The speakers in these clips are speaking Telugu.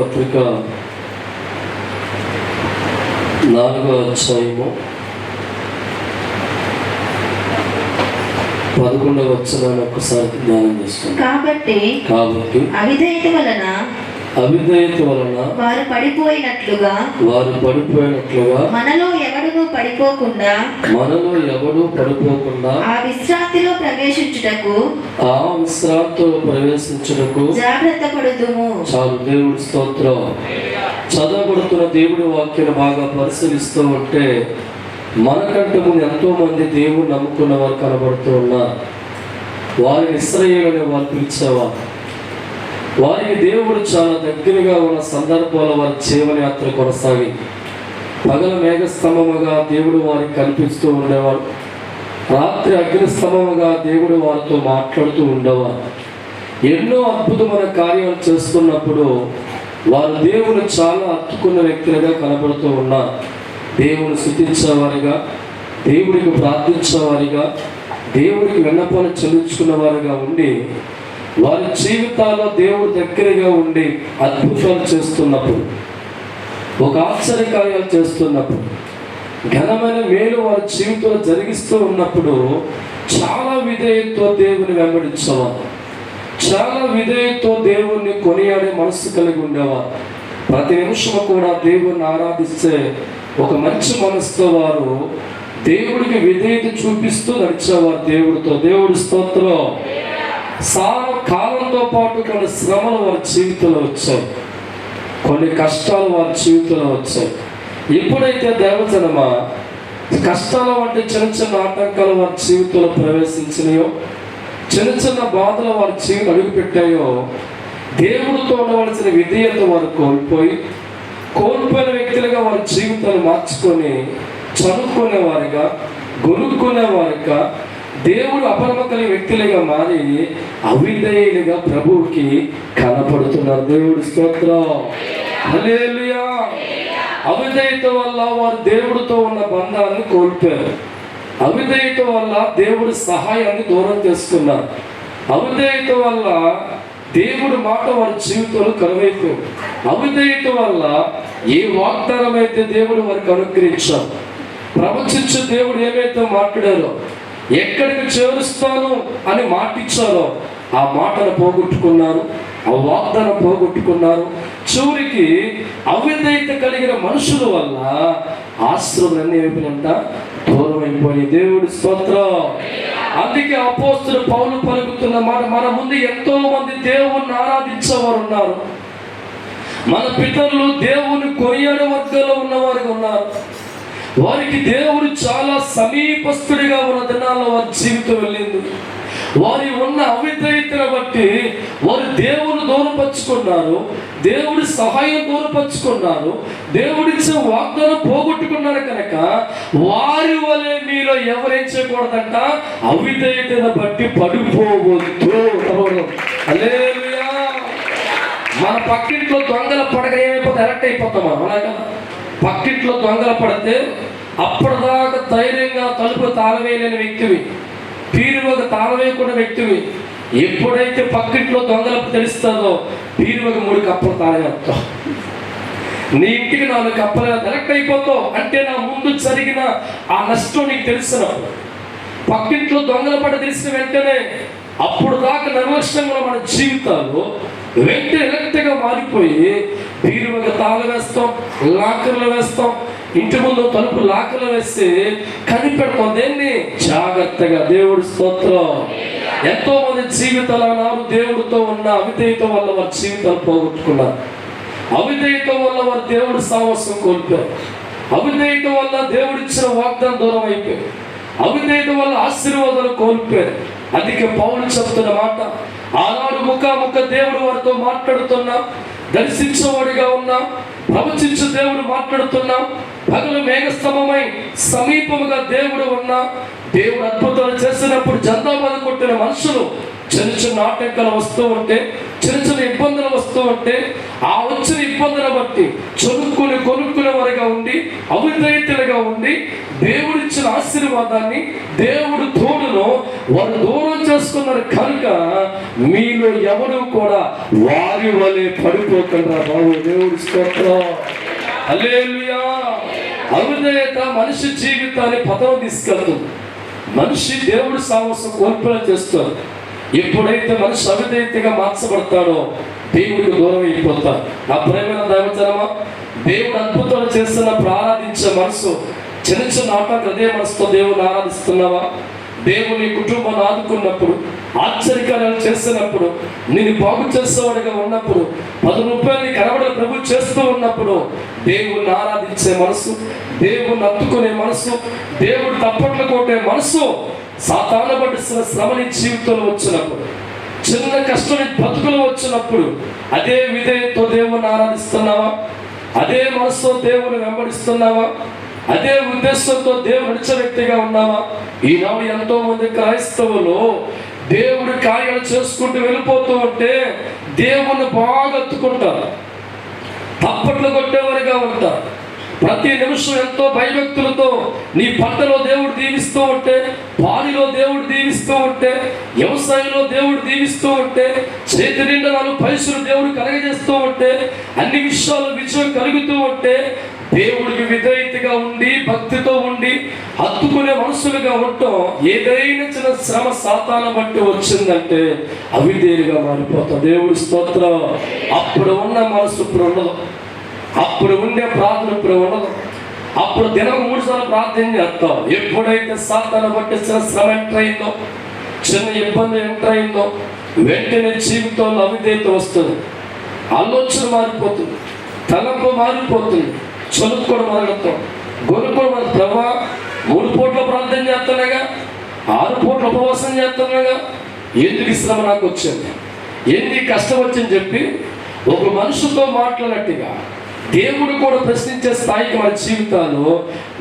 పత్రిక 4వ అధ్యాయము 11వ వచనాన్ని ఒకసారి ధ్యానం చేసుకుందాం. కాబట్టి అవిధేయత వలన వారు పడిపోయినట్లుగా మనలో ఎవడు పడిపోకుండా ఆ విశ్రాంతిలో ప్రవేశించుటకు జాగ్రత్త పడుదుము. చాలు. దేవుడి స్తోత్రం. చదవబడుతున్న దేవుడి వాక్యాన్ని బాగా పరిశీలిస్తూ ఉంటే మనకంటే ముందు ఎంతో మంది దేవుడు నమ్ముకున్న వారు కనబడుతూ ఉన్నారు. వారిని ఇశ్రాయేలు అనే వారు పిలిచేవారు. వారికి దేవుడు చాలా దగ్గరగా ఉన్న సందర్భాల వారి జీవనయాత్ర కొనసాగి పగల మేఘస్తంభముగా దేవుడు వారికి కనిపిస్తూ ఉండేవాడు. రాత్రి అగ్నిస్తంభముగా దేవుడు వారితో మాట్లాడుతూ ఉండేవారు. ఎన్నో అద్భుతమైన కార్యాలు చేస్తున్నప్పుడు వారు దేవుడు చాలా హత్తుకున్న వ్యక్తులుగా కనబడుతూ ఉన్నారు. దేవుని స్తుతించేవారిగా, దేవుడికి ప్రార్థించేవారిగా, దేవుడికి విన్నపాలు చెల్లించుకున్న వారిగా ఉండి వారి జీవితాల్లో దేవుడు దగ్గరగా ఉండి అద్భుతాలు చేస్తున్నప్పుడు, ఒక ఆశ్చర్యకార్యాలు చేస్తున్నప్పుడు, ఘనమైన మేలు వారి జీవితంలో జరిగిస్తూ ఉన్నప్పుడు చాలా విధేయతతో దేవుని వెంబడించేవారు. చాలా విధేయతతో దేవుణ్ణి కొనియాడే మనస్సు కలిగి ఉండేవారు. ప్రతి నిమిషము కూడా దేవుణ్ణి ఆరాధిస్తే ఒక మంచి మనసుతో వారు దేవుడికి విధేయత చూపిస్తూ నడిచేవారు దేవుడితో. దేవుడి స్తోత్రం. కాలంతో పాటు కొన్ని శ్రమలు వారి జీవితంలో వచ్చాయి, కొన్ని కష్టాలు వారి జీవితంలో వచ్చాయి. ఎప్పుడైతే దేవజనమ కష్టాలు వంటి చిన్న చిన్న ఆటంకాలు వారి జీవితంలో ప్రవేశించినాయో, చిన్న చిన్న బాధలు వారి జీవితం అడుగుపెట్టాయో, దేవుడితో ఉండవలసిన విధేయత వారు కోల్పోయిన వ్యక్తులుగా వారి జీవితాలు మార్చుకొని చదువుకునేవారిగా, గొనుక్కునేవారిగా, దేవుడు అపనమ్మకం వ్యక్తులుగా మారి అవిధేయులుగా ప్రభువుకి కనపడుతున్నారు. దేవుడి స్తోత్రం. హల్లెలూయా. అవిధేయత వల్ల వారు దేవుడితో ఉన్న బంధాన్ని కోల్పోయారు. అవిధేయత వల్ల దేవుడి సహాయాన్ని దూరం చేసుకున్నారు. అవిధేయత వల్ల దేవుడి మాట వారి జీవితంలో కరువైపోయారు. అవిధేయత వల్ల ఏ వాగ్దానం అయితే దేవుడు వారికి అనుగ్రహించారు, ప్రవచించే దేవుడు ఏమైతే మాట్లాడారో, ఎక్కడికి చేరుస్తాను అని మాటిచ్చారో ఆ మాటను పోగొట్టుకున్నారు, ఆ వాగ్దానం పోగొట్టుకున్నారు. చివరికి అవిధేయత కలిగిన మనుషుల వల్ల ఆశ్రమాలన్నీ అయిపోయినంట దూరం అయిపోయి. దేవుడి స్తోత్రం. అందుకే అపోస్తలుడు పౌలు పలుకుతున్న మాట, మన ముందు ఎంతో మంది దేవుణ్ణి ఆరాధించేవారు ఉన్నారు. మన పితరులు దేవుని కొనియాడే వర్గాల్లో ఉన్నవారు ఉన్నారు. వారికి దేవుడు చాలా సమీపస్తుడిగా ఉన్న దినాల్లో వారి జీవితం వెళ్ళింది. వారి ఉన్న అవిధేయతను బట్టి వారు దేవుని దూరపరుచుకున్నారు, దేవుడి సహాయం దూరపరుచుకున్నారు, దేవుడిచ్చే వాగ్దానం పోగొట్టుకున్నారు. కనుక వారి వలె మీలో ఎవరేం చేయకూడదంట, అవిధేయతను బట్టి పడిపోవద్దు. హల్లెలూయా. మన పక్కింట్లో దొంగల పడక ఏమైపోతే ఎలక్ట్ అయిపోతాం మనం. అలాగా పక్కింట్లో దొంగల పడితే అప్పటిదాకా ధైర్యంగా తలుపు తాళవేయలేని వ్యక్తివి, పీరువకు తాళవేయకుండా వ్యక్తివి, ఎప్పుడైతే పక్కింట్లో దొంగలకు తెలుస్తుందో పీరువకు 3 కప్పలు తాళవేస్తావు. నీ ఇంటికి 4 కప్పలు ఎలక్ట్ అయిపోతావు. అంటే నా ముందు జరిగిన ఆ నష్టం నీకు తెలిసినప్పుడు, పక్కింట్లో దొంగల పడ తెలిసిన వెంటనే అప్పుడు దాకా నిర్లక్ష్యంగా మన జీవితాలు వెంటనే ఎలక్ట్గా మారిపోయి పీరువకు తాళం వేస్తాం, లాకర్లు వేస్తాం, ఇంటి ముందు తలుపు లాకర్లు వేస్తే కనిపెడతాం దేన్ని జాగ్రత్తగా. దేవుడి స్తోత్రం. ఎంతో మంది జీవితాలు అన్నారు దేవుడితో ఉన్న అవిధేయత వల్ల వారి జీవితాలు పోగొట్టుకున్నారు. అవిధేయత వల్ల వారు దేవుడి సాహసం కోల్పోయారు. అవిధేయత వల్ల దేవుడిచ్చిన వాగ్దానం దూరం అయిపోయారు. అవిధేయత వల్ల ఆశీర్వాదాలు కోల్పోయారు. అందుకే పౌలు చెప్తున్న మాట, ఆనాడు ముఖాముఖ దేవుడు వారితో మాట్లాడుతున్నా, దర్శించేవాడిగా ఉన్నా, ప్రవచించే దేవుడు మాట్లాడుతున్నా, పగలు మేఘస్తంభమై సమీపముగా దేవుడు ఉన్నా, దేవుడు అద్భుతాలు చేసినప్పుడు జందాబాద్ కొట్టిన మనుషులు చిన్న చిన్న ఆటంకాలు వస్తూ ఉంటే చిన్న చిన్న ఇబ్బందులు వస్తూ ఉంటే ఆ వచ్చిన ఇబ్బందులను బట్టి కొనుక్కునే వారిగా ఉండి అవిధేయతలుగా ఉండి దేవుడిచ్చిన ఆశీర్వాదాన్ని దేవుడు తోడును వారు దూరం చేసుకున్నారు కనుక మీలో ఎవరు కూడా వారి వలె పడిపోకుండా బాబు. దేవుడి స్తోత్రం. హల్లెలూయా. అవిధేయత మనిషి జీవితాన్ని పదవ తీసుకెళ్తుంది. మనిషి దేవుడి సాహసం కోల్పోయి చేస్తారు. ఎప్పుడైతే మనిషి అవిధేయతగా మార్చబడతాడో దేవుడికి దూరం అయిపోతాడు. నా ప్రేమైన దైవజనమా, దేవుడు అద్భుతాలు చేస్తున్నప్పుడు ఆరాధించే మనసు, చిన్న చిన్న ఆటకు అదే మనసుతో దేవుని ఆరాధిస్తున్నావా? దేవుని కుటుంబాన్ని ఆదుకున్నప్పుడు, ఆశ్చర్యకార్యాలు చేస్తున్నప్పుడు, నేను బాగు చేసేవాడిగా ఉన్నప్పుడు, 10 రూపాయలు కనబడే ప్రభు చేస్తూ ఉన్నప్పుడు దేవుణ్ణి ఆరాధించే మనసు, దేవుణ్ణి అత్తుకునే మనసు, దేవుడు తప్పట్లు కొట్టే మనసు, సాతాను పట్టిస్తున్న శ్రమని జీవితంలో వచ్చినప్పుడు, చిన్న కష్టం బతుకులు వచ్చినప్పుడు అదే విధేయతో దేవుణ్ణి ఆరాధిస్తున్నావా? అదే మనసుతో దేవుని వెంబడిస్తున్నావా? అదే ఉద్దేశంతో దేవుడు నడిచే వ్యక్తిగా ఉన్నావా? ఈనాడు ఎంతో మంది క్రైస్తవులు దేవుడి కార్యాలు చేసుకుంటూ వెళ్ళిపోతూ ఉంటే దేవుణ్ణి బాగా ఎత్తుకుంటారు, తప్పట్లు కొట్టేవారిగా ఉంటారు. ప్రతి నిమిషం ఎంతో భయభక్తులతో నీ పంటలో దేవుడు దీవిస్తూ ఉంటే, పాడిలో దేవుడు దీవిస్తూ ఉంటే, వ్యవసాయంలో దేవుడు దీవిస్తూ ఉంటే, చేతి నిండా 4 పైసలు దేవుడు కలగజేస్తూ ఉంటే, అన్ని విషయాల్లో విజయం కలుగుతూ ఉంటే, దేవుడికి విధేయతగా ఉండి భక్తితో ఉండి హత్తుకునే మనసులుగా ఉండటం, ఏదైనా చిన్న శ్రమ సాతాను బట్టి వచ్చిందంటే అవిధేయులుగా మారిపోతాం. దేవుడి స్తోత్రం. అప్పుడు ఉన్న మనసు ఇప్పుడు ఉండదు, అప్పుడు ఉండే ప్రార్థన ఇప్పుడు ఉండదు. అప్పుడు దినం 3 సార్లు ప్రార్థన చేస్తాం. ఎప్పుడైతే సాతాను బట్టి చిన్న శ్రమ ఎంటర్ అయిందో, చిన్న ఇబ్బంది ఎంటర్ అయిందో, వెంటనే జీవితంలో అవిధేయత వస్తుంది, ఆలోచన మారిపోతుంది, తలంపు మారిపోతుంది, చదువుకోవడం మొదలుతాం, గొనుక్కోవడం. ప్రభా 3 పూట్ల ప్రార్థన చేస్తున్నాగా, 6 పూట్ల ఉపవాసం చేస్తున్నాగా, ఎందుకు శ్రమ నాకు వచ్చింది, ఎందుకు కష్టం వచ్చింది చెప్పి ఒక మనుషుతో మాట్లాడినట్టుగా దేవుడు కూడా ప్రశ్నించే స్థాయికి మన జీవితాలు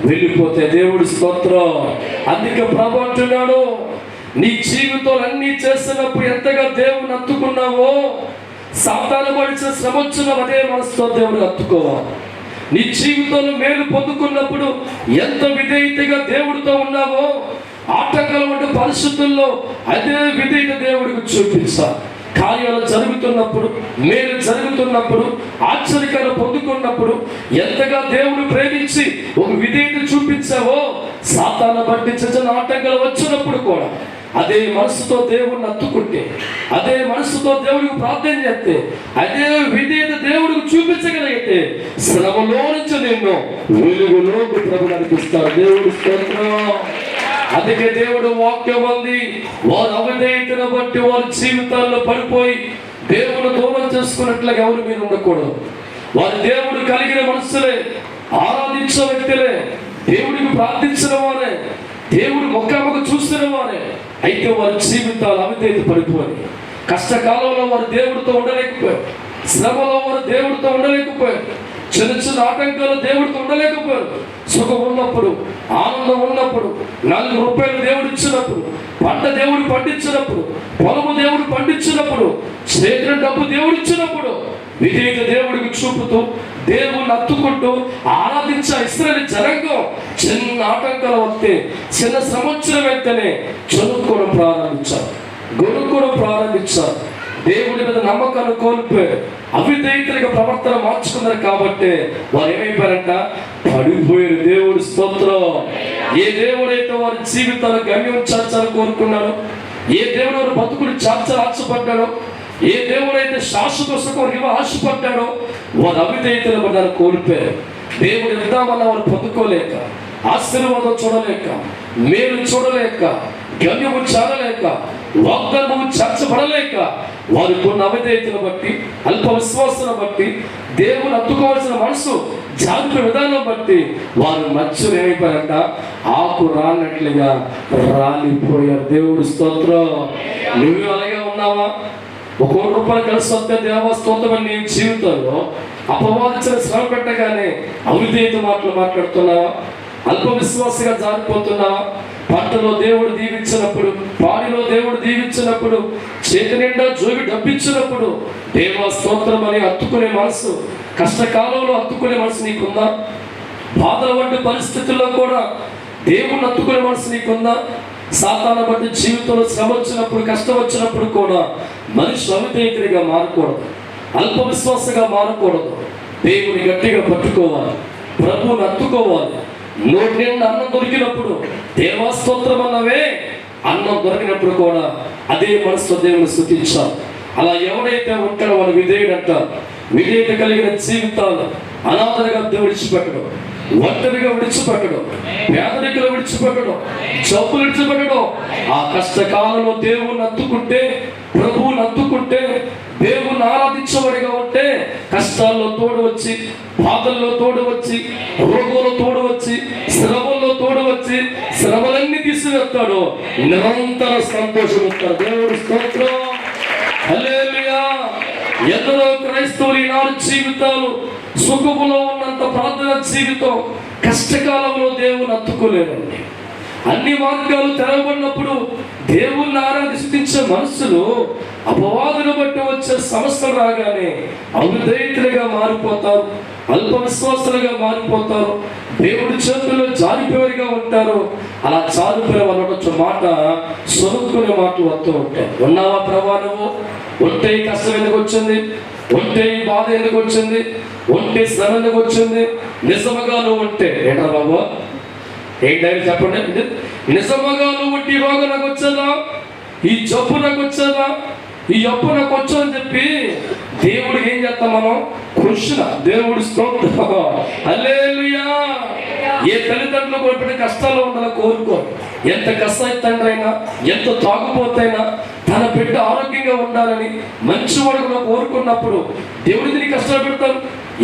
వెళ్ళిపోతే దేవుడి స్తోత్రం. అందుకే ప్రభు అంటున్నాడు, నీ జీవితాలు అన్నీ చేస్తున్నప్పుడు ఎంతగా దేవుని హత్తుకున్నావో, సాతాను పడిచిన శ్రమ వచ్చిన అదే మనసుతో దేవుడు హత్తుకోవాలి. నీ జీవితంలో మేలు పొందుకున్నప్పుడు ఎంత విధేయతగా దేవుడితో ఉన్నావో, ఆటంకాలు వంటి పరిస్థితుల్లో అదే విధేయత దేవుడికి చూపించాలి. కార్యాలు జరుగుతున్నప్పుడు, మేలు జరుగుతున్నప్పుడు, ఆశ్చర్యకాలు పొందుకున్నప్పుడు ఎంతగా దేవుడు ప్రేమించి ఒక విధేయత చూపించావో, సాతాను బట్టి చిన్న ఆటంకాలు వచ్చినప్పుడు కూడా అదే మనసుతో దేవుడిని హత్తుకుంటే, అదే మనసుతో దేవుడికి ప్రార్థన చేస్తే, అదే విధేయత దేవుడికి చూపించగలిగితే శ్రమలో నుంచి నిన్ను వెలుగులోకి ప్రభు నడిపిస్తాడు. దేవుడి స్తోత్రం. అందుకే దేవుడు వాక్యం ఉంది, వారు అవిధేయతను బట్టి వారి జీవితాల్లో పడిపోయి దేవుడు దూరం చేసుకున్నట్లుగా ఎవరు మీరు ఉండకూడదు. వారి దేవుడు కలిగిన మనసులే, ఆరాధించిన వ్యక్తులే, దేవుడికి ప్రార్థించిన వారే, దేవుడు మొక్కమ్మకు చూసిన వారే, అయితే వారి జీవితాలు అవిధేయత పడిపోయి కష్టకాలంలో వారు దేవుడితో ఉండలేకపోయారు, శ్రమలో వారు దేవుడితో ఉండలేకపోయారు, చిన్న చిన్న ఆటంకాలు దేవుడితో ఉండలేకపోయారు. సుఖం ఉన్నప్పుడు, ఆనందం ఉన్నప్పుడు, 4 రూపాయలు దేవుడు ఇచ్చినప్పుడు, పంట దేవుడు పండించినప్పుడు, పొలము దేవుడు పండించినప్పుడు, చేతిన డబ్బు దేవుడు ఇచ్చినప్పుడు విధేయత దేవుడికి చూపుతూ దేవుణ్ణి హత్తుకుంటూ ఆరాధించే ఇశ్రాయేలు జనాంగం చిన్న ఆటంకాలు వస్తే, చిన్న శ్రమ వచ్చిన వెంటనే చదువుకోవడం ప్రారంభించారు, గొనుక్కోవడం ప్రారంభించారు. దేవుడి మీద నమ్మకాన్ని కోల్పోయారు, అవిధేయతగా ప్రవర్తన మార్చుకున్నారు. కాబట్టి వారు ఏమైపోయారంట, పడిపోయారు. దేవుడి స్తోత్రం. ఏ దేవుడైతే వారి జీవితాలు గమ్యం చేర్చాలని కోరుకున్నాడో, ఏ దేవుడు వారి బతుకులు చేర్చాలని ఆశపడ్డాడో, ఏ దేవుడైతే శాశ్వత సుఖం ఆశపడ్డాడో, వారు అవిధేయతను దాన్ని కోల్పోయారు. దేవుడు ఇద్దామన్న వారు పొందుకోలేక, ఆశీర్వాదం చూడలేక, మేలు చూడలేక, గమ్యము చేరలేక, వాగ్దానము చేర్చబడలేక, వారు కొన్ని అవిధేయతను బట్టి, అల్ప విశ్వాసాన్ని బట్టి, దేవుని హత్తుకోవాల్సిన మనసు జాగ్రత్త విధానం బట్టి వారు మధ్యలో ఏమైపోయారంట, ఆకు రానట్లుగా రాలిపోయారు. దేవుడు స్తోత్రం. నువ్వు అలాగే ఉన్నావా? 1 కోటి రూపాయలు కలిసి వస్తే దేవా స్తోత్రం. నీ జీవితంలో అపవాదించిన శ్రమ పెట్టగానే అవిధేయత మాటలు మాట్లాడుతున్నావా? అల్ప విశ్వాసగా జారిపోతున్నావా? పంటలో దేవుడు దీవించినప్పుడు, పాడిలో దేవుడు దీవించినప్పుడు, చేతి నిండా జోగి డబ్బిచ్చినప్పుడు దేవా స్తోత్రం అని హత్తుకునే మనసు, కష్టకాలంలో హత్తుకునే మనసు నీకుందా? బాధల వంటి పరిస్థితుల్లో కూడా దేవుణ్ణి హత్తుకునే మనసు నీకుందా? సాతాను బట్టి జీవితంలో శ్రమ వచ్చినప్పుడు, కష్టం వచ్చినప్పుడు కూడా మనిషి అవిధేయతగా మారకూడదు, అల్ప విశ్వాసగా మారకూడదు. దేవుని గట్టిగా పట్టుకోవాలి, ప్రభువుని హత్తుకోవాలి. నోటి నిండా అన్నం దొరికినప్పుడు దేవా స్తోత్రం అన్నవే, అన్నం దొరికినప్పుడు కూడా అదే మనసుతో దేవుని స్తుతించాలి. అలా ఎవడైతే ఉంటాడో వాడు విధేయుడంట. విధేయత కలిగిన జీవితాలు అనాథలుగా దేవుడు విడిచిపెట్టడు, ఒంటరిగా విడిచిపెట్టడు, పేదరికలు విడిచిపెట్టడు, జబ్బులు విడిచిపెట్టడు. ఆ కష్టకాలంలో దేవుణ్ణి హత్తుకుంటే, ప్రభువుని హత్తుకుంటే, దేవుణ్ణి ఆరాధించబడిగా ఉంటే కష్టాల్లో తోడు వచ్చి, బాధల్లో తోడు వచ్చి, రోగంలో తోడు వచ్చి, శ్రమల్లో తోడు వచ్చి, శ్రమలన్నీ తీసివేస్తాడు. నిరంతర సంతోషం ఇస్తాడు. దేవుడు స్తోత్రం, హల్లెలూయా. ఎందరో క్రైస్తవులు ఈనాడు జీవితాలు సుఖములో ఉన్నంత ప్రార్థన జీవితం కష్టకాలంలో దేవుని హత్తుకోలేదండి. అన్ని మార్గాలు తెరవబడినప్పుడు దేవుణ్ణి ఆరాధించే మనసులు అపవాదును బట్టి వచ్చే సమస్యలు రాగానే అవిధేయతలుగా మారిపోతారు, అల్ప విశ్వాసులుగా మారిపోతారు, దేవుడి చేతుల్లో జారిపోయేగా ఉంటారు. అలా జారిపోయే వాళ్ళ మాట సొరుక్కునే మాటలు వస్తూ ఉంటాయి. ఉన్నావా ప్రభా నువ్వు? ఉంటే ఈ కష్టం ఎందుకు వచ్చింది? ఉంటే ఈ బాధ ఎందుకు వచ్చింది? ఉంటే శ్రమ ఎందుకు వచ్చింది? నిజముగా నువ్వు ఉంటే ఏంట్రా బాబా, ఏంటని చెప్పండి. నిజముగా నువ్వు ఉంటే ఈ రోగం నాకు వచ్చేదా, ఈ జబ్బు నాకు వచ్చేదా, ఈ అప్పు నాకు వచ్చు అని చెప్పి దేవుడికి ఏం చేస్తాం మనం? కృష్ణ దేవుడి స్తోత్రం, హల్లెలూయా. ఏ తల్లిదండ్రులు కోల్పోయిన కష్టాలు ఉండాలని కోరుకో. ఎంత కష్ట తండ్రి అయినా, ఎంత తాగుపోతైనా తన బిడ్డ ఆరోగ్యంగా ఉండాలని మంచివాడు కోరుకున్నప్పుడు దేవుడిని కష్టాలు పెడతారు.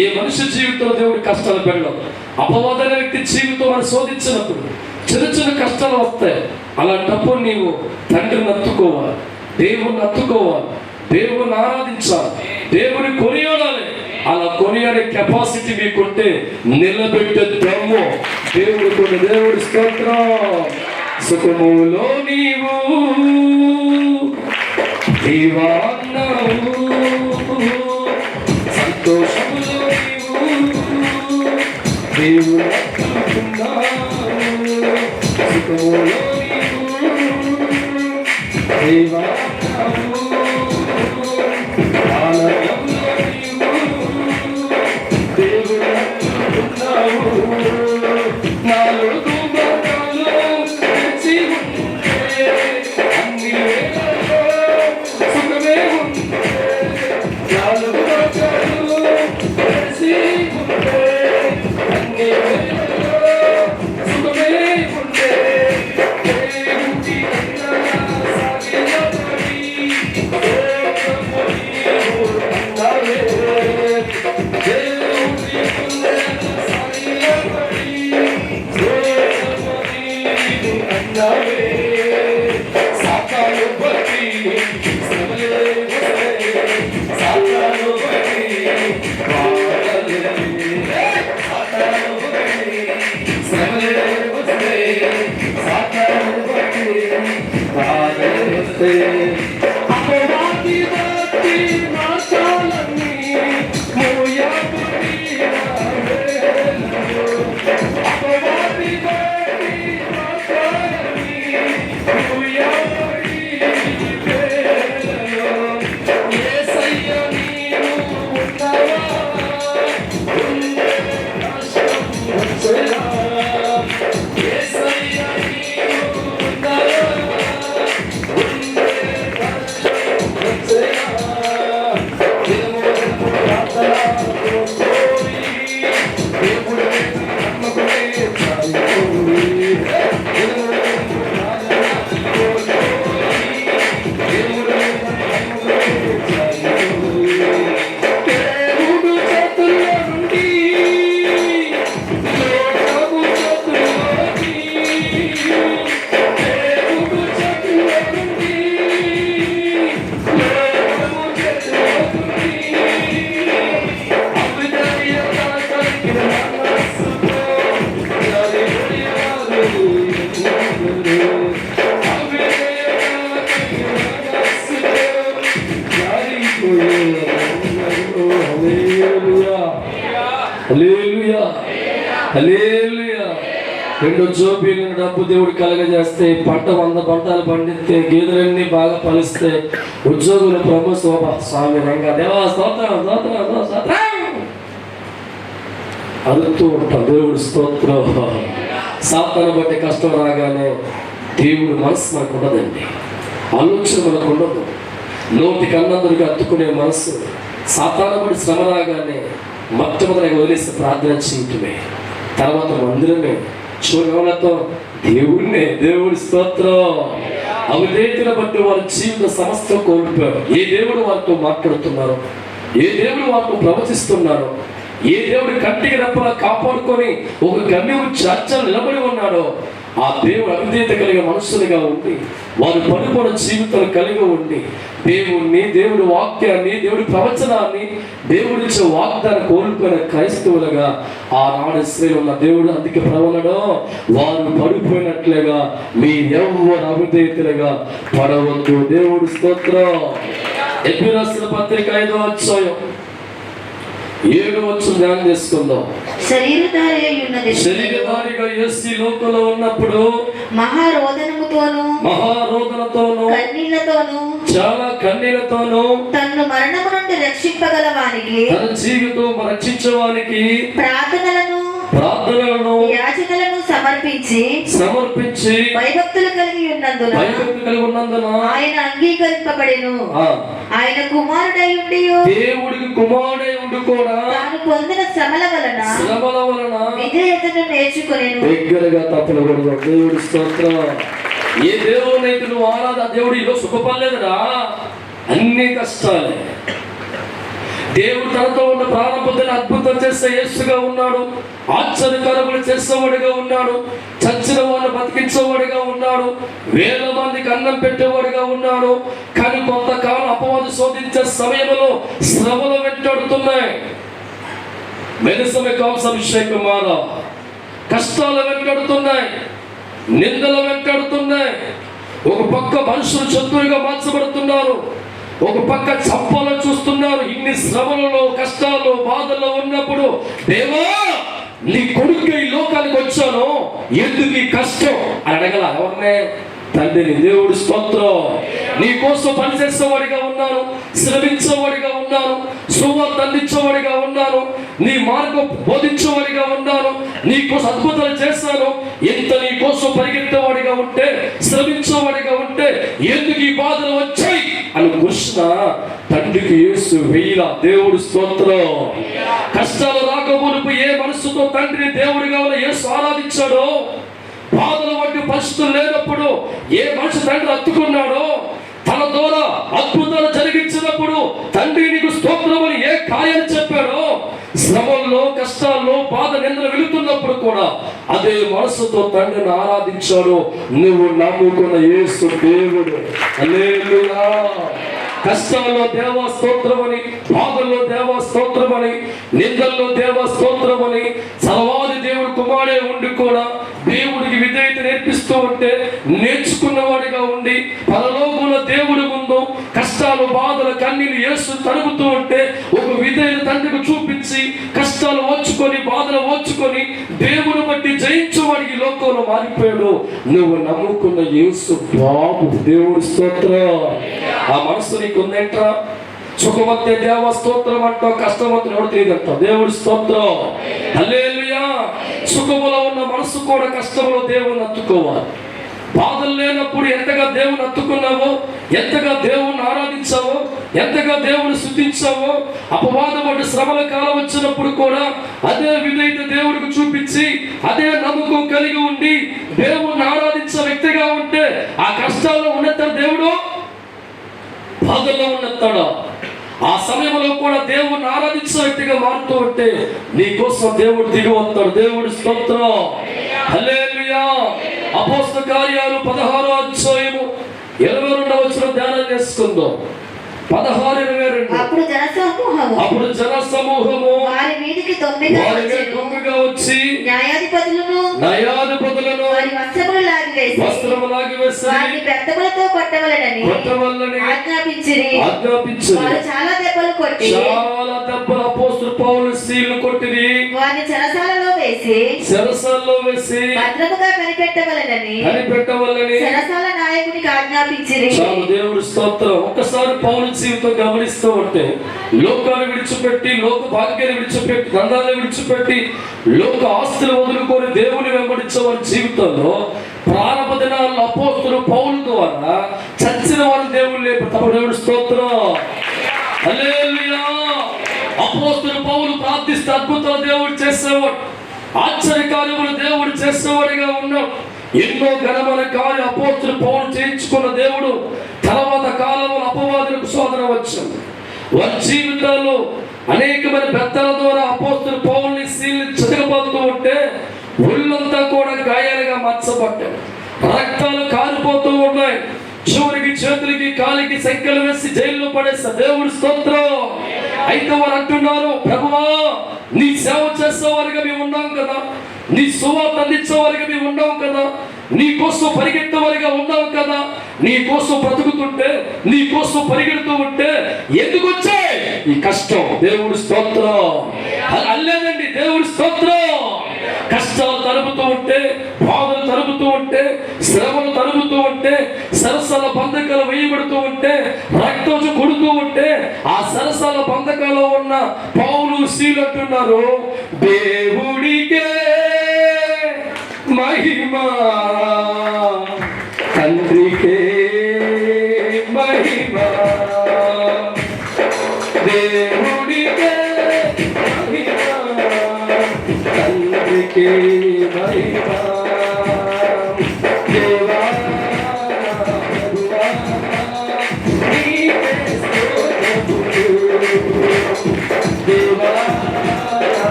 ఏ మనిషి జీవితంలో దేవుడి కష్టాలు పెట్టడం. అపవాదైన వ్యక్తి జీవితం అని శోధించినప్పుడు చిన్న చిన్న కష్టాలు వస్తాయి. అలాంటప్పుడు నీవు తండ్రిని హత్తుకోవాలి, దేవుణ్ణి హత్తుకోవాలి, దేవుణ్ణి ఆరాధించాలి, దేవుని కొనియాడాలి. అలా కొనియాడే కెపాసిటీ మీకుంటే నిలబెట్టే దమ్ము దేవుడు కొన్ని. దేవుడి స్తోత్రం. సుఖములో నీవు దేవాన్నావు, సంతోషములో నీవు దేవుడు సుఖములో నీవు దేవాన్నావు, ఆనందంలో నీవు దేవుడు నాలో హల్లెలూయా, హల్లెలూయా. రెండు జోబీలను డబ్బు దేవుడు కలగజేస్తే, పంట 100 పంటలు పండిస్తే, గేదెలన్నీ బాగా ఫలిస్తే, ఉద్యోగులు ప్రమోషన్, స్వామి రంగా దేవా స్తోత్రం స్తోత్రం స్తోత్రం అరుతూ ఉంటాం. దేవుడు స్తోత్రం. సాతాను బట్టి కష్టం రాగానే దేవుడు మనసు మనకు ఉండదండి, ఆలోచన మనకు ఉండదు. నోటికి అన్నందరికి అత్తుకునే మనసు సాతాను బట్టి శ్రమ రాగానే మొట్టమొదటిగా వదిలేసి ప్రార్థన చేయటమే, తర్వాత మందిరమే, చూడలతో దేవుడినే. దేవుడి స్తోత్రం. అవిధేయతను బట్టి వారి జీవిత సమస్తం కోల్పోయారు. ఏ దేవుడు వారితో మాట్లాడుతున్నారు, ఏ దేవుడు వారితో ప్రవచిస్తున్నారో, ఏ దేవుడు కంటికి రెప్పలా కాపాడుకొని ఒక గమ్యం చర్చలు నిలబడి ఉన్నాడో, ఆ దేవుడు అవిధేయత కలిగే మనుషులుగా ఉండి, వారు పడిపోయిన జీవితాలు కలిగి ఉండి, దేవుణ్ణి, దేవుడి వాక్యాన్ని, దేవుడి ప్రవచనాన్ని, దేవుడిచ్చే వాగ్దాన్ని కోల్పోయిన క్రైస్తవులుగా ఆనాడు ఇశ్రాయేలు ఉన్న దేవుడు అందుకే ప్రవలడో, వారు పడిపోయినట్లుగా మీ ఎవ్వరు అవిధేయతలుగా పడవద్దు. దేవుడి స్తోత్రం. ఎఫెసీయులకు రాసిన పత్రిక 5వ అధ్యాయం 7వ వచనం ధ్యానం చేసుకుందాం. శరీరధారిగా యేసు ఈ లోకంలో ఉన్నప్పుడు మహారోదనతోను చాలా కన్నీళ్లతోను తన్ను మరణము నుండి రక్షింపగల వానికి, తన జీవితం రక్షించడానికి ప్రార్థనలను యాచనలను సమర్పించి భయభక్తులు కలిగి ఉన్నందున ఆయన అంగీకరింపబడెను. ఆయన కుమారుడై ఉండి దేవుడికి కుమారుడై ఉండి కూడా తాను పొందిన శ్రమల వలన విధేయతను నేర్చుకొనెను. దగ్గరగా తప్పకూడదు. దేవుడి స్తోత్రం. ఏ దేవుడైతే నువ్వు ఆరాధ దేవుడు ఈరోజు సుఖపడలేదురా, అన్ని కష్టాలే. దేవుడు తనతో ఉన్న ప్రారంభంలో అద్భుతం చేసే యేసుగా ఉన్నాడు, ఆశ్చర్యకరములు చేసేవాడిగా ఉన్నాడు, చచ్చిన వాళ్ళని బతికించేవాడిగా ఉన్నాడు, వేల మందికి అన్నం పెట్టేవాడిగా ఉన్నాడు. కానీ కొంతకాలం అపవాదు శోధించే సమయంలో శ్రమలు వెంటాడుతున్నాయి. మెరుసమే కాంసాభిషేకమాల కష్టాలు వెంటాడుతున్నాయి, నిందలు వెంటాడుతున్నాయి. ఒక పక్క మనుషులు శత్రువుగా మార్చబడుతున్నారు, ఒక పక్క చంపాలని చూస్తున్నారు. ఇన్ని శ్రమలలో, కష్టాలు, బాధల్లో ఉన్నప్పుడు దేవా నీ కొడుకు ఈ లోకానికి వచ్చాను, ఎందుకు ఈ కష్టం అని అడగల ఎవరినే? తండ్రిని. దేవుడి స్తోత్రం. నీ కోసం పనిచేసేవాడిగా ఉన్నాను, శ్రమించేవాడిగా ఉన్నాను, సువార్త అందించేవాడిగా ఉన్నాను, నీ మార్గం బోధించేవాడిగా ఉన్నాను, నీ కోసం అద్భుతాలు చేశాను. ఎంత నీ కోసం పరిగెత్తేవాడిగా ఉంటే, శ్రమించేవాడిగా ఉంటే ఎందుకు ఈ బాధలు వచ్చాయి అని కృష్ణ తండ్రికి యేసు వేయిల. దేవుడి స్తోత్రం. కష్టాలు రాకమునుపు ఏ మనసుతో తండ్రిని దేవుడిగా ఉన్న యేసు ఆరాధించాడో, బాధల వంటి పరిస్థితులు లేనప్పుడు ఏ మనిషి తండ్రి అత్తుకున్నాడో, తన ద్వారా అద్భుతాలు జరిగించినప్పుడు తండ్రి నీకు స్తోత్రం అని ఏ కార్యాలు చెప్పాడో, శ్రమల్లో, కష్టాల్లో, బాధ నిందలు వెళుతున్నప్పుడు కూడా అదే మనసుతో తండ్రిని ఆరాధించాడు. నువ్వు నమ్ముకున్న యేసు దేవుడు. హల్లెలూయా. కష్టాల్లో దేవా స్తోత్రమని, బాధల్లో దేవా స్తోత్రమని, నిందల్లో దేవా స్తోత్రమని సర్వాది దేవుడు కుమారుడే ఉండి కూడా దేవుడికి విధేయత నేర్పిస్తూ ఉంటే, నేర్చుకున్నవాడిగా ఉండి పరలోకంలో దేవుడి ముందు కష్టాలు, బాధలు, కన్నీళ్ళు యేసు తడుపుతూ ఉంటే ఒక విధేయత తండ్రికి చూపించి కష్టాలు ఓర్చుకొని, బాధలు ఓర్చుకొని దేవుని బట్టి జయించేవాడికి లోకంలో మారిపోయాడు. నువ్వు నమ్ముకున్న యేసు బాబు. దేవుడి స్తోత్రం. ఆ మనసు నీకు ఉందేంట్రా? సుఖమత్తే దేవ స్తోత్రం అంటావు, కష్టమత్తే ఎవరు తెలియదంటావు. దేవుడి స్తోత్రం. హల్లెలూయా. సుఖములో ఉన్న మనసు కూడా కష్టంలో దేవుని అత్తుకోవాలి. బాధలు లేనప్పుడు ఎంతగా దేవుని అత్తుకున్నావో, ఎంతగా దేవుని ఆరాధించావో, ఎంతగా దేవుని స్తుతించావో, అపవాదపడి శ్రమల కాలం వచ్చినప్పుడు కూడా అదే విధేయత దేవుడికి చూపించి అదే నమ్మకం కలిగి ఉండి దేవుని ఆరాధించే వ్యక్తిగా ఉంటే ఆ కష్టాల్లో ఉన్నతాడు దేవుడు, బాధల్లో ఉన్నతాడు. ఆ సమయంలో కూడా దేవుడిని ఆరాధించే వ్యక్తిగా మారుతూ ఉంటే నీ కోసం దేవుడు దిగి వస్తాడు. దేవుడి స్తోత్రం. హల్లెలూయా. అపోస్తల కార్యాలు 16వ అధ్యాయము 22వ వచనం ధ్యానం చేసుకుందాం. 16:22. అప్పుడు జనసమూహము వారి మీదికి దొంగగా వచ్చి న్యాయాధిపతులను వస్త్రము లాగివేసి వారిని బెత్తములతో కొట్టవలెనని ఆజ్ఞాపించిరి. ఆజ్ఞాపించిరి. చాలా దెబ్బలు కొట్టి అపోస్తలులు పౌలు శీలను కొట్టిరి, వారిని చెరసాలలో వేసి భద్రముగా కనిపెట్టవలెనని చెరసాల నాయకునికి ఆజ్ఞాపించిరి. చాలు, దేవుడు స్తోత్రం. ఒక్కసారి పౌలు జీవితం గమనిస్తూ ఉంటే లోకాన్ని విడిచిపెట్టి, లోక భాగ్యాన్ని విడిచిపెట్టి, దండాలను విడిచిపెట్టి, లోక ఆస్తులు వదులుకొని దేవుని వెంబడించే వారి జీవితంలో ప్రారంభ దినాల్లో అపోస్తలుడు పౌలు ద్వారా చచ్చిన వారిని దేవుడు లేపుతాడు. దేవుడు స్తోత్రం. హల్లెలూయా. అపోస్తలుడు పౌలు ప్రార్థిస్తే అద్భుతాలు దేవుడు చేసేవాడు, ఆశ్చర్యకార్యములు దేవుడు చేసేవాడిగా ఉన్నాడు. ఎన్నో ఘనమైన కార్య అపోస్తలుడు పౌలు చేయించుకున్న దేవుడు తర్వాత కాలంలో అపవాదులకు శోధన వచ్చింది. వారి జీవితాల్లో అనేకమైన పెద్దల ద్వారా అపోస్తలుడు పౌలుని శీలని చితకబడుతూ ఉంటే ఒళ్ళంతా కూడా గాయాలుగా మార్చబడ్డాడు, రక్తాలు కారిపోతూ ఉన్నాయి. చివరికి చేతులకి కాలికి సంఖ్యలు వేసి జైల్లో పడేస్తా. దేవుడి స్తోత్రం. అయితే వారు అంటున్నారు, ప్రభువా నీ సేవ చేసేవారిగా మేము ఉన్నాం కదా, నీ సువార్త అందించేవారిగా మేము ఉన్నాం కదా, నీ కోసం పరిగెత్తేవారిగా ఉన్నాం కదా, నీ కోసం బ్రతుకుతుంటే, నీ కోసం పరిగెడుతూ ఉంటే ఎందుకు వచ్చాయి ఈ కష్టం? దేవుడి స్తోత్రం. అల్లేదండి, దేవుడి స్తోత్రం. కష్టాలు తరుపుతూ ఉంటే, బాధలు తరుపుతూ ఉంటే, శ్రమలు తరుపుతూ ఉంటే, సరసాల బంధకాలు వేయబడుతూ ఉంటే, రక్తం కొడుతూ ఉంటే, ఆ సరసాల బంధకాల్లో ఉన్న పౌలు శీలు అంటున్నారు, దేవుడికే మహిమా, తండ్రికే మహిమా, దేవుడికే మహిమా, తండ్రికే మహిమా. దేవా ప్రభువా నీకే స్తోత్రములు, దేవా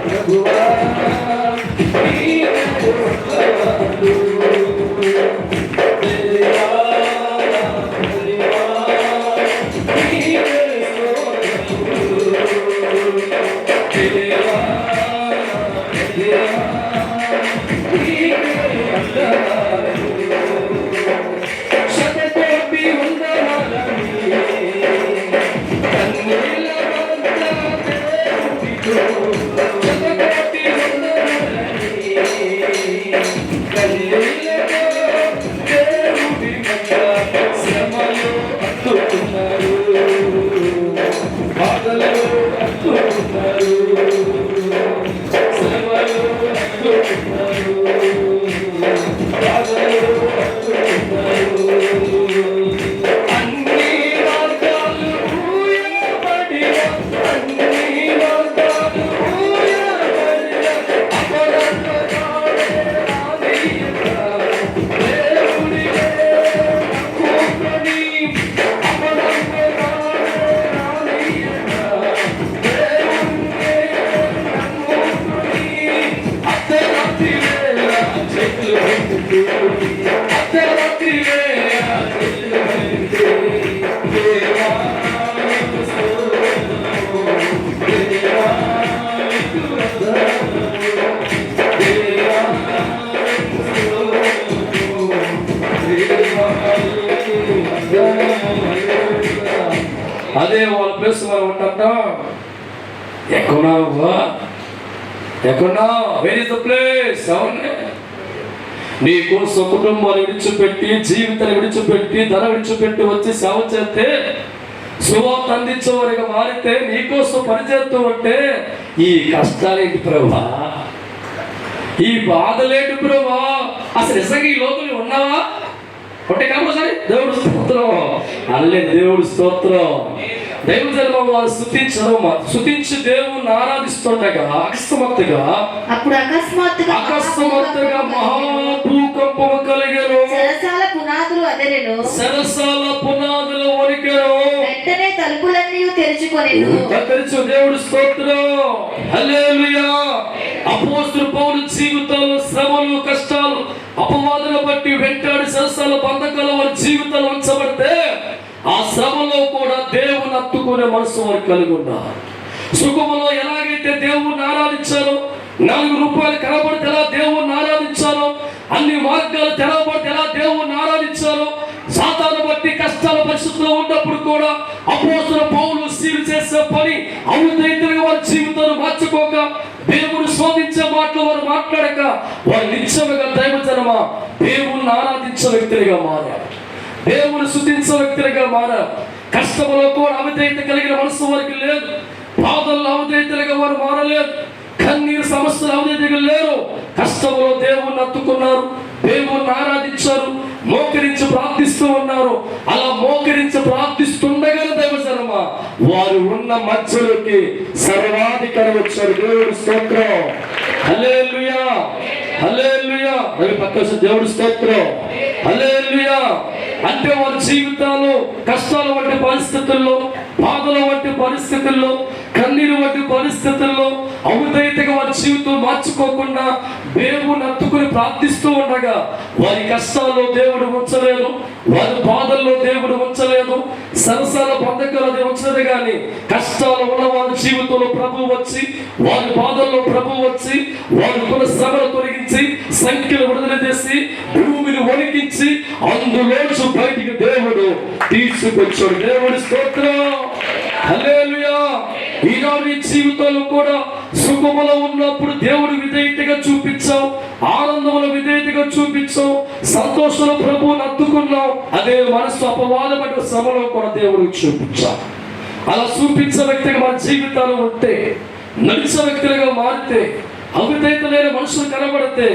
ప్రభువా నీకే స్తోత్రములు, దేవా ప్రభువా నీకే స్తోత్రములు, దేవా శతకోటి వందనాలని కన్నీల వద్ద దేవుడితో, శతకోటి వందనాలని కన్నీలతో దేవుడి వద్ద శ్రమలో అందుకున్నారు, బాధలో అందుకున్నారు, శ్రమలో అందుకున్నారు, బాధలో అందుకున్నారు. అన్ని మార్గాలు ఊయబడిన, అన్ని మార్గాలు ఊయబడిన, అపరాధకాలే ఆదియక దేవుడికే నమ్ముకొని, అపరాధకాలే ఆదియక దేవుడికే నమ్ముకొని, అర్ధరాత్రి వేళ చేతులు పెట్టుకు, అర్ధరాత్రి వేళ చేతులు పెట్టుకు, దేవా స్తోత్రము, దేవా నీకు వందనము, దేవా స్తోత్రము, దేవా నీకు వందనము. అదే వాళ్ళ ప్లేస్ మనం ఉంటాం. ఎక్కడున్నావా? ఎక్కడున్నావు? Where is the place? అవునే, నీ కోసం కుటుంబాన్ని విడిచిపెట్టి, జీవితాన్ని విడిచిపెట్టి, ధన విడిచిపెట్టి వచ్చి సేవ చేస్తే, సువార్త అందించేవారిగా మారితే, నీకోసం పనిచేస్తూ ఉంటే ఈ కష్టాలేంటి ప్రభా, ఈ బాధలేంటి ప్రభా? అసలు నిజంగా ఈ లోకంలో ఉన్నావా? ఒకటే కాకపోతే దేవుడు స్తోత్రం. అల్లే దేవుడు స్తోత్రం. దైవజనులు వారు స్తుతించి దేవుని ఆరాధిస్తుండగా అకస్మాత్తుగా మహాభూకంపము కలిగెను, చెరసాల పునాదులు అదిరెను, సరసాల పునాదులు వణికెను, వెంటనే తలుపులన్నీ తెరుచుకొనెను. దేవుడు స్తోత్రం. హల్లెలూయా. అపోస్తలుడు పౌలు జీవితంలో శ్రమలు, కష్టాలు, అపవాదులు బట్టి వెంటాడి సరసాల బంధకాల వారి జీవితాలు ఉంచబడితే, ఆ శ్రమలో కూడా దేవుని హత్తుకునే మనసు వారికి కలిగి ఉన్నారు. సుఖములో ఎలాగైతే దేవుణ్ణి ఆరాధించాలో, 4 రూపాయలు కనబడితే ఎలా దేవుణ్ణి ఆరాధించాలో, అన్ని మార్గాలు తెరవబడితే ఎలా దేవుణ్ణి ఆరాధించాలో, సాతాను బట్టి కష్టాల పరిస్థితుల్లో ఉన్నప్పుడు కూడా అపోస్తలుడు పౌలు శీలు చేసే పని అవుతైతులుగా వారి జీవితాలు వారు మాట్లాడక వారు నిత్యముగా దైవజనమా దేవుణ్ణి ఆరాధించే వ్యక్తులుగా మారారు, దేవుని స్తుతించే వ్యక్తులుగా మారారు. కష్టములో కూడా అవిధేయత కలిగిన మనసు వారికి లేదు, బాధల్లో అవిధేయతలుగా వారు మారలేదు, కన్నీరు సమస్యలు అవిధేయతగా లేరు. కష్టములో దేవుణ్ణి అత్తుకున్నారు, దేవుణ్ణి ఆరాధించారు, మోకరించి ప్రార్థిస్తూ ఉన్నారు. అలా మోకరించి ప్రార్థిస్తుండగా దైవజనమా వారు ఉన్న మధ్యలోకి సర్వాధికారి వచ్చారు. దేవుడి స్తోత్రం, హల్లెలూయా, హల్లెలూయా. రవి పక్కన దేవుడి స్తోత్రం, హల్లెలూయా. అంటే వారి జీవితాలు కష్టాల వంటి పరిస్థితుల్లో, బాధల వంటి పరిస్థితుల్లో, కన్నీరు వంటి పరిస్థితుల్లో అవిధేయతగా వారి జీవితం మార్చుకోకుండా దేవుని అత్తుకుని ప్రార్థిస్తూ ఉండగా వారి కష్టాల్లో దేవుడు ఉంచలేదు, వారి బాధల్లో దేవుడు ఉంచలేదు, సరసాల బంధకాలు ఉంచలేదు. కానీ కష్టాలు ఉన్న వారి జీవితంలో ప్రభు వచ్చి, వారి బాధల్లో ప్రభు వచ్చి, వారికున్న శ్రమను తొలగించి, సంఖ్యలు విడుదల చేసి, భూమిని వణికించి అందులోంచి బయటికి దేవుడు తీసుకొచ్చాడు. దేవుడి స్తోత్రం, హల్లెలూయా. ఈనాడు ఈ జీవితంలో కూడా సుఖములో ఉన్నప్పుడు దేవుడు విధేయతగా చూపించాం, ఆనందంలో విధేయతగా చూపించాం, సంతోషంలో ప్రభువుని అత్తుకున్నాం. అదే మనసు అపవాదమైన శ్రమలో కూడా దేవుడికి చూపించాం. అలా చూపించే వ్యక్తిగా మన జీవితాలు ఉంటే, నడిచే వ్యక్తులుగా మారితే, అవిధేయత లేని మనుషులు కనబడితే,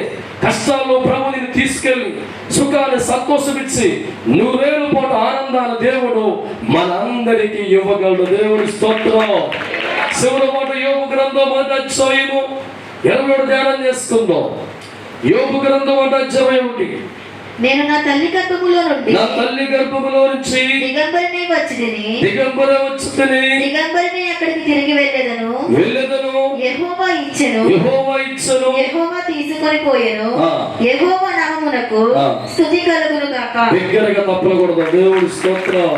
కష్టాల్లో ప్రభు నిన్ను తీసుకెళ్ళి సుఖాన్ని సంతోషమిచ్చి 100 పాటు ఆనందాన్ని దేవుడు మనందరికీ ఇవ్వగలడు. దేవుడి స్తోత్రం. శివుడు మాట యోబు గ్రంథం 1వ అధ్యాయము 27 ధ్యానం చేసుకుందాం. యోబు గ్రంథం 1వ అధ్యాయం 1. నేను నా తల్లి గర్భములో నుంచి దిగంబరిని వచ్చితిని, దిగంబరిని అక్కడికి తిరిగి వెళ్ళెదను. యెహోవా ఇచ్చెను, యెహోవా తీసుకొని పోయెను. యెహోవా నామమునకు స్తుతి కలుగును గాక. దగ్గరగా తప్పకూడదు. దేవుడి స్తోత్రం.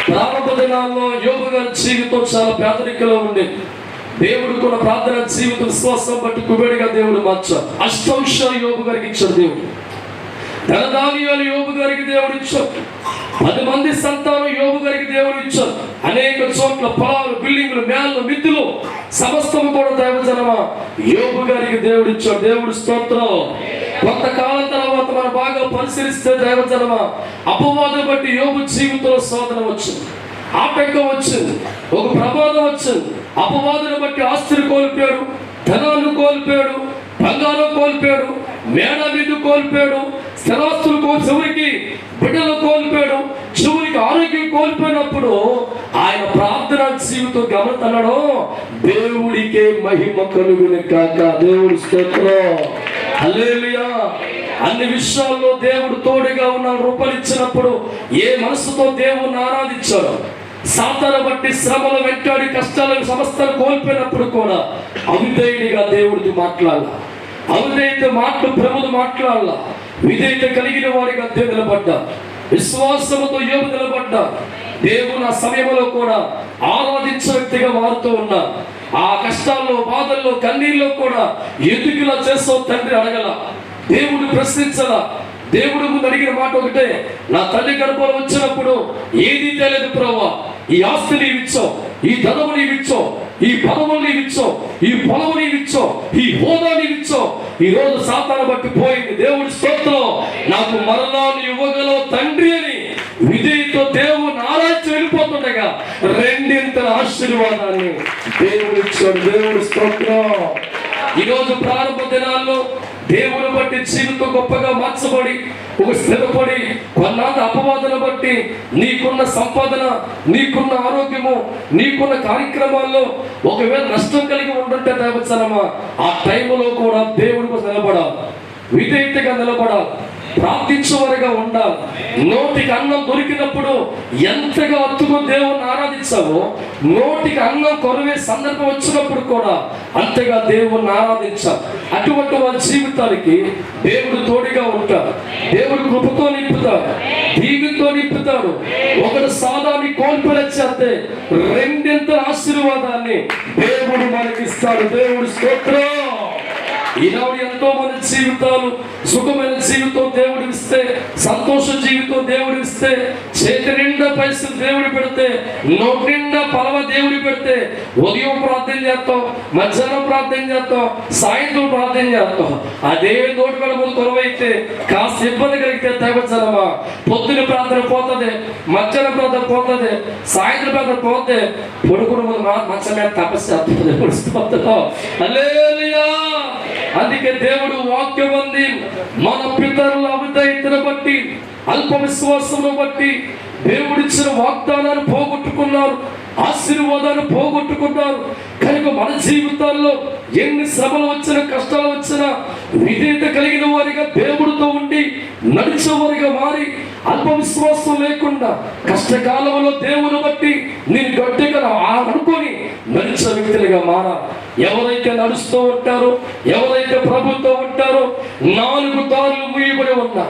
ప్రారంభ దినాల్లో యోబు గారి జీవితం చాలా పేదరికలో ఉండేది. దేవుడు కూడా ప్రార్థన జీవితం విశ్వాసం బట్టి కుబేడిగా దేవుడు మార్చాడు. అష్టౌషాలు యోబు గారికి ఇచ్చాడు దేవుడు. ధనధాన్యాలు యోబు గారికి దేవుడు ఇచ్చాడు. 10 మంది సంతానం యోబు గారికి దేవుడు ఇచ్చాడు. అనేక చోట్ల పొలాలు, బిల్డింగ్లు, మేళ్ళు, మిద్దులు సమస్తము కూడా దైవజనమా యోబు గారికి దేవుడు ఇచ్చాడు. దేవుడి స్తోత్రం. కొంతకాలం తర్వాత మనం బాగా పరిశీలిస్తే దైవజనమా అపవాదం బట్టి యోబు జీవితంలో శోధన వచ్చింది, ఆటంకం వచ్చింది, ఒక ప్రమాదం వచ్చింది. అపవాదుని బట్టి ఆస్తిని కోల్పోయాడు, ధనాన్ని కోల్పోయాడు, బంగారం కోల్పోయాడు, మేడ మీద కోల్పోయాడు, స్థిరాస్తులు చివరికి బిడ్డలు కోల్పోయాడు, చివరికి ఆరోగ్యం కోల్పోయినప్పుడు ఆయన ప్రార్థన జీవితం గమనిస్తున్నాడు. దేవుడికే మహిమ కలుగును కాక. దేవుడి స్తోత్రం, హల్లెలూయా. అన్ని విషయాల్లో దేవుడు తోడుగా ఉన్న రూపలిచ్చినప్పుడు ఏ మనసుతో దేవుణ్ణి ఆరాధించాడు, సాతాను బట్టి శ్రమలు వెంటాడి కష్టాలను సమస్తలు కోల్పోయినప్పుడు కూడా అవిధేయుడిగా దేవుడితో మాట్లాడాల, అవిధేయత మాటలు ప్రభువు మాట్లాడాల. విధేయత కలిగిన వాడిగా దేవుడు నిలబడ్డా, విశ్వాసముతో యోబు నిలబడ్డా. దేవుడు ఆ సమయంలో కూడా ఆరాధించే వ్యక్తిగా మారుతూ ఉన్నా. ఆ కష్టాల్లో, బాధల్లో, కన్నీళ్ళలో కూడా ఎందుకులా చేస్తావు తండ్రి అడగల, దేవుడు ప్రశ్నించలా. దేవుడు ముందు అడిగిన మాట ఒకటే, నా తల్లి గర్భంలో వచ్చినప్పుడు ఏది తెలియదు ప్రభువా, ఈ ఆస్తి నీవిచ్చావు, ఈ ధనము నీవిచ్చావు, ఈ పదవులు నీవిచ్చావు, ఈ పొలము నీవిచ్చావు, ఈ హోదా నీవిచ్చావు. ఈ రోజు సాతాను బట్టి పోయింది. దేవుడి స్తోత్రం. నాకు మరలా ఇవ్వగలవు తండ్రి అని విధేయతో దేవుని ఆరాధ్యం వెళ్ళిపోతుండగా 2 ఆశీర్వాదాన్ని దేవుడు ఇచ్చాడు. దేవుడి స్తోత్రం. ఈరోజు ప్రారంభ దినాల్లో దేవుని బట్టి జీవితం గొప్పగా మార్చబడి, ఒక స్థిరపడి, కొన్నాళ్ళ అపవాదన బట్టి నీకున్న సంపాదన, నీకున్న ఆరోగ్యము, నీకున్న కార్యక్రమాల్లో ఒకవేళ నష్టం కలిగి ఉంటుంటే దైవజనమా ఆ టైంలో కూడా దేవుడి కోసం నిలబడాలి, విధేయతగా నిలబడాలి, ప్రార్థించేవారుగా ఉండాలి. నోటికి అన్నం దొరికినప్పుడు ఎంతగా అత్తుకు దేవుణ్ణి ఆరాధించావో, నోటికి అన్నం కొరవే సందర్భం వచ్చినప్పుడు కూడా అంతగా దేవుణ్ణి ఆరాధించాలి. అటువంటి వారి జీవితానికి దేవుడు తోడుగా ఉంటాడు, దేవుడు కృపతో నింపుతాడు, దీవితో నింపుతాడు. ఒకటి సాదాన్ని కోల్పోలేచేస్తే 2 ఆశీర్వాదాన్ని దేవుడు మనకిస్తాడు. దేవుడు స్తోత్రం, ఈనాడు ఎంతో మంది జీవితాలు సుఖమైన జీవితం దేవుడు ఇస్తే, సంతోష జీవితం దేవుడు ఇస్తే, చేతి నిండా పైసలు దేవుడు పెడితే, నోటి నిండా పలవ దేవుడు పెడితే, ఉదయం ప్రార్థన చేస్తాం, మధ్యాహ్నం ప్రార్థన చేస్తాం, సాయంత్రం ప్రార్థన చేస్తాం. అదే నోటి కడ ముందు కొరవైతే కాస్త ఇబ్బంది కలిగితే దైవజనమా, పొద్దున ప్రార్థన పోతుంది, మధ్యాహ్నం ప్రార్థన పోతుంది, సాయంత్రం ప్రార్థన పోతే పొడుకుడు ముందు మంచం మీద తపస్సు హల్లెలూయా. అందుకే దేవుడు వాక్యం ఉంది, మన పితరుల అవిధేయతను బట్టి, అల్ప విశ్వాసమును బట్టి దేవుడిచ్చిన వాగ్దానాన్ని పోగొట్టుకున్నారు, ఆశీర్వాదాన్ని పోగొట్టుకున్నారు. కనుక మన జీవితాల్లో ఎన్ని శ్రమలు వచ్చినా, కష్టాలు వచ్చినా విధేయత కలిగిన వారిగా దేవుడితో ఉండి నడిచేవారిగా మారి, అల్ప విశ్వాసం లేకుండా కష్టకాలంలో దేవుని బట్టి నేను గట్టిగా అనుకొని నడిచే వ్యక్తులుగా మారా. ఎవరైతే నడుస్తూ ఉంటారో, ఎవరైతే ప్రభుత్వం ఉంటారో, 4 దారులు మూయబడి ఉన్నా,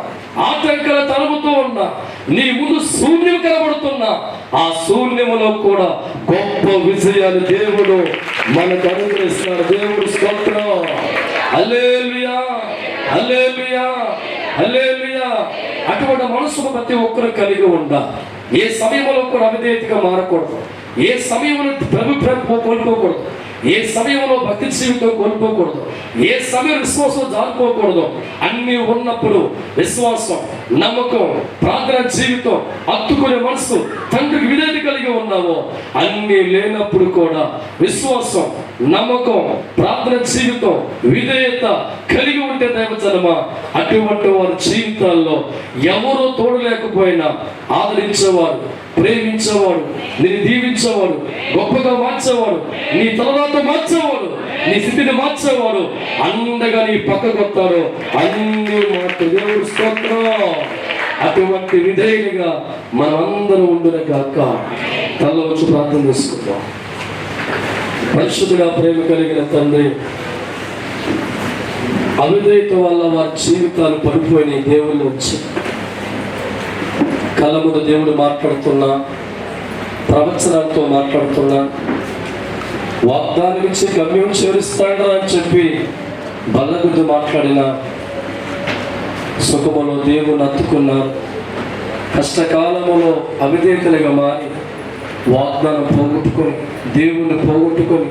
ఆటంకాలు తరుముతూ ఉన్నా, నీ ముందు శూన్యం కనబడుతున్నా, ఆ శూన్యములో కూడా గొప్ప విజయాలు దేవుడు మనకు అనుగ్రహిస్తున్నాడు. దేవుడు స్తోత్రం. హల్లెలూయా, హల్లెలూయా, హల్లెలూయా. అటువంటి మనసును ప్రతి ఒక్కరు కలిగి ఉండాలి. ఏ సమయంలో కూడా అవిధేయతగా మారకూడదు, ఏ సమయంలో ప్రభు కోల్పోకూడదు, ఏ సమయంలో భక్తి జీవితం కోల్పోకూడదు, ఏ సమయం విశ్వాసం జారిపోకూడదు. అన్నీ ఉన్నప్పుడు విశ్వాసం, నమ్మకం, ప్రార్థన జీవితం, హత్తుకునే మనసు, తండ్రికి విధేయత కలిగి ఉన్నావో, అన్నీ లేనప్పుడు కూడా విశ్వాసం, నమ్మకం, ప్రార్థన జీవితం, విధేయత కలిగి ఉంటే దైవజనమా, అటువంటి వారి జీవితాల్లో ఎవరో తోడు లేకపోయినా ఆదరించేవాడు, ప్రేమించేవాడు, నేను దీవించేవాడు, గొప్పగా మార్చేవాడు, నీ తర్వాత మార్చేవాడు, నీ స్థితిని మార్చేవాడు అండగా నీ పక్కకు వస్తాడు. అన్ని మాట దేవుడు స్తోత్రం. అటువంటి విధేయునిగా మనమందరం ఉండున గాక. తల వచ్చి ప్రార్థన చేసుకుందాం. పరిశుద్ధుగా ప్రేమ కలిగిన తండ్రి, అవిధేయత వల్ల వారి జీవితాలు పడిపోయిన దేవుని వచ్చి కళ్ళ ముందు దేవుడు మాట్లాడుతున్నా, ప్రవచనాలతో మాట్లాడుతున్నా, వాగ్దానం ఇచ్చి గమ్యం చేరుస్తాడా అని చెప్పి బల్ల గురించి మాట్లాడిన, సుఖములో దేవుని అత్తుకున్నారు, కష్టకాలములో అవిధేయతలుగా మారి వాగ్దానం పోగొట్టుకొని, దేవుణ్ణి పోగొట్టుకొని,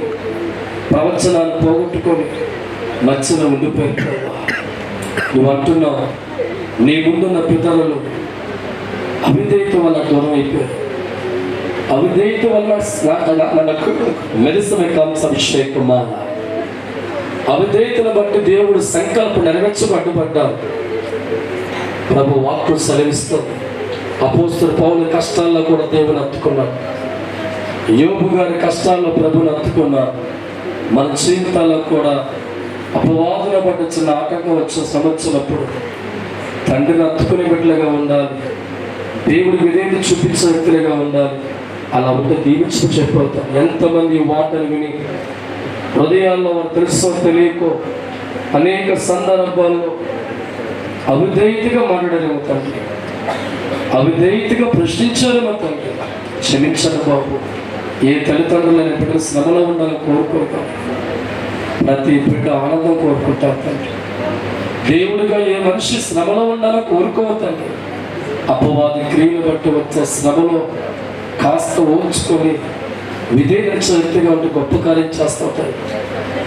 ప్రవచనాన్ని పోగొట్టుకొని మధ్యలో ఉండిపోయి నువ్వు అంటున్నావు, నీ ముందున్న పితరులు అవిధేయత వల్ల దూరం అయిపోయారు. అవిధేయత వల్ల మనకు మెరిసిన అభిషేకం, అవిధేయతను బట్టి దేవుడు సంకల్పం నెరవేర్చబడ్డారు. ప్రభు వాక్కు సెలవిస్తుంది. అపోస్తలుడు పౌలు కష్టాల్లో కూడా దేవుని అత్తుకున్నాడు. యోబు గారి కష్టాల్లో ప్రభుని అత్తుకున్నారు. మన జీవితాల్లో కూడా అపవాదుల బట్టి వచ్చిన ఆటంకం వచ్చిన సంవత్సరప్పుడు తండ్రిని అత్తుకునే బిడ్డలుగా ఉండాలి, దేవుడి విధేయత చూపించే వ్యక్తులుగా ఉండాలి. అలా ఉంటే దీవించి చెప్పవుతాం. ఎంతమంది వాటను విని హృదయాల్లో వారు తెలుసో తెలియకో అనేక సందర్భాల్లో అవిధేయతగా మాట్లాడేమో తండ్రి, అవిధేయతగా ప్రశ్నించారేమో తండ్రి. క్షమించండి బాబు. ఏ తల్లిదండ్రులైన బిడ్డ శ్రమలో ఉండాలని కోరుకుంటాం, ప్రతి బిడ్డ ఆనందం కోరుకుంటాం తండ్రి. దేవుడిగా ఏ మనిషి శ్రమలో ఉండాలని కోరుకోవద్దండి. అపవాది క్రియలు బట్టి వచ్చే శ్రమలో కాస్త ఓర్చుకొని విధేయించే వ్యక్తిగా ఉంటే గొప్ప కార్యం చేస్తుంటారు.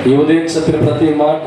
ఈ ఉదయం చెప్పిన ప్రతి మాట